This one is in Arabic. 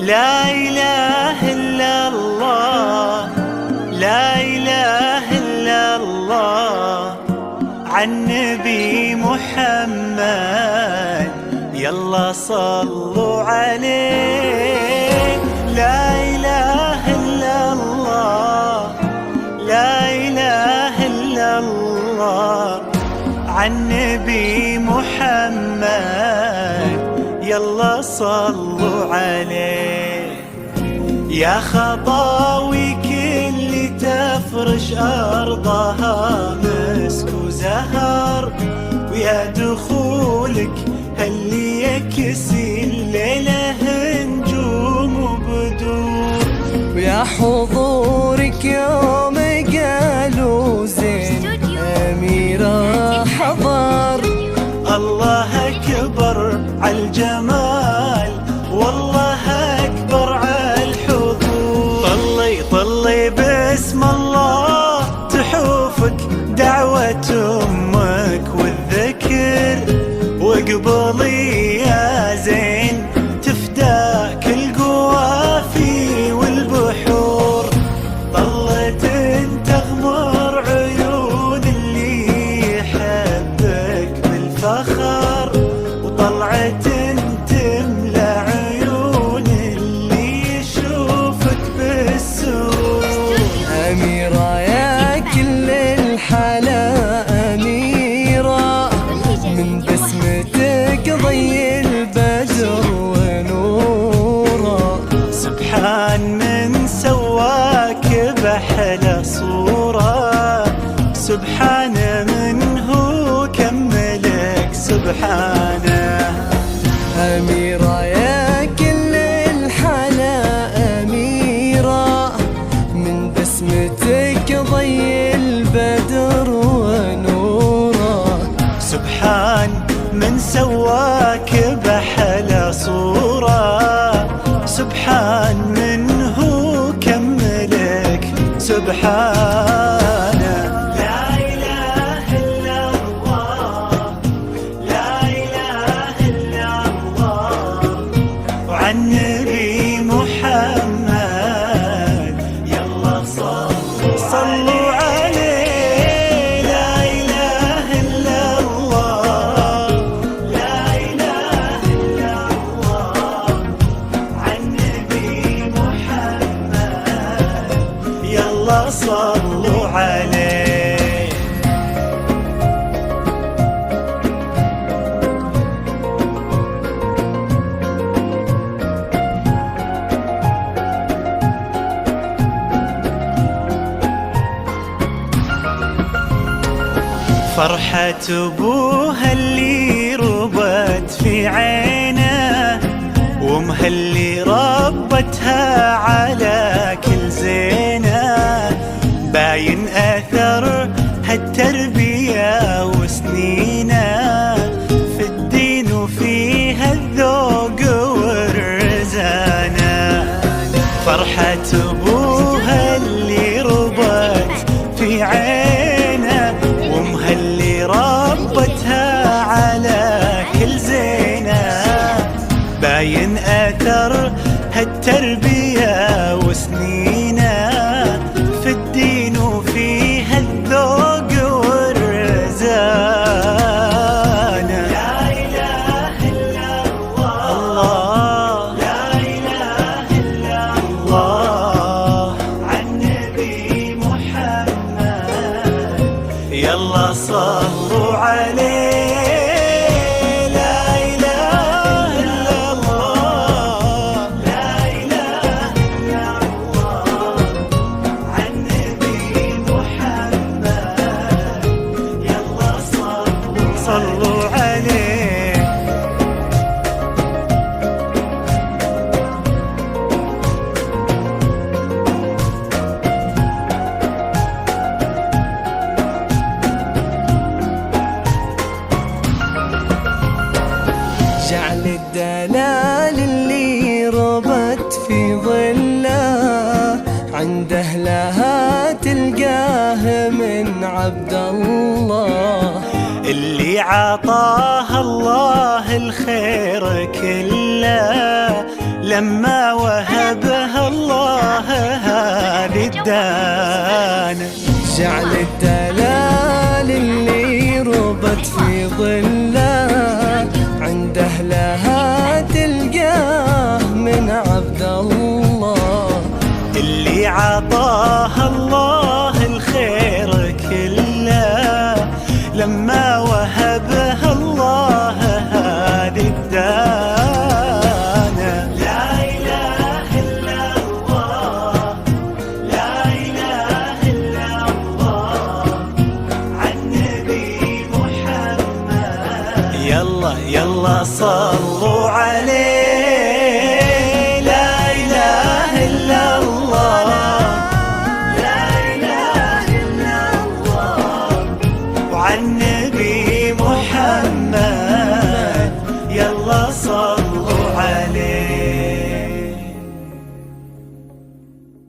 لا إله إلا الله، لا إله إلا الله، عن نبي محمد يلا صلوا عليه. لا إله إلا الله، لا إله إلا الله، عن نبي محمد يلا صلوا عليه. يا خطاوي كل تفرش أرضها مسك وزهر، ويا دخولك اللي يكسي الليلة نجوم وبدور، ويا حضورك يوم قالوا زين أميرة حضر. الله أكبر عالجمال، والله أكبر عالحضور. طلي طلي باسم الله تحوفك دعوة أمك والذكر، واقبلي يا زين تفداك القوافي والبحور. طلت تغمر عيون اللي يحبك بالفخر، وطلعت تملى عيون اللي يشوفك بالسور. أميرة يا كل الحلا أميرة، من بسمتك ضي البدر ونورا. سبحان من سواك بأحلى صورة، سبحان من هو كملك سبحانه. أميرة يا كل الحلا أميرة، من بسمتك ضي البدر ونورا. سبحان من سواك بأحلى صورة، سبحان من هو كملك سبحانه. لا إله إلا الله، لا إله إلا الله، وعن نبي محمد يلا صلوا عليه. لا إله إلا الله، لا إله إلا الله، عن نبي محمد يلا صلوا عليه. فرحة أبوها اللي ربت في عينه، وامها اللي ربتها على كل زينه، باين أثر هالتربية وسنينه في الدين وفيها الذوق والرزانة. فرحة أبوها اللي ربت في عينه، وامها اللي ربتها على كل زينه، باين أثر هالتربية وسنينه في الدين وفيها الذوق والرزانة. لا إله إلا الله، لا إله إلا الله، عن نبي محمد يلا صلوا عليه. صلوا عليه. جعل الدلال اللي ربت في ظله، عند أهلها تلقاه من عبد الله. اللي عطاها الله الخير كله، لما وهبها الله هذه الدانة. جعل الدلال اللي ربت في ظله عند أهلها تلقاه من عبد الله، اللي عطاها الله الخير كله لما وهبها الله هذه الدانة. لا إله إلا الله، لا إله إلا الله، عن نبي محمد. يلا يلا صلوا عليه.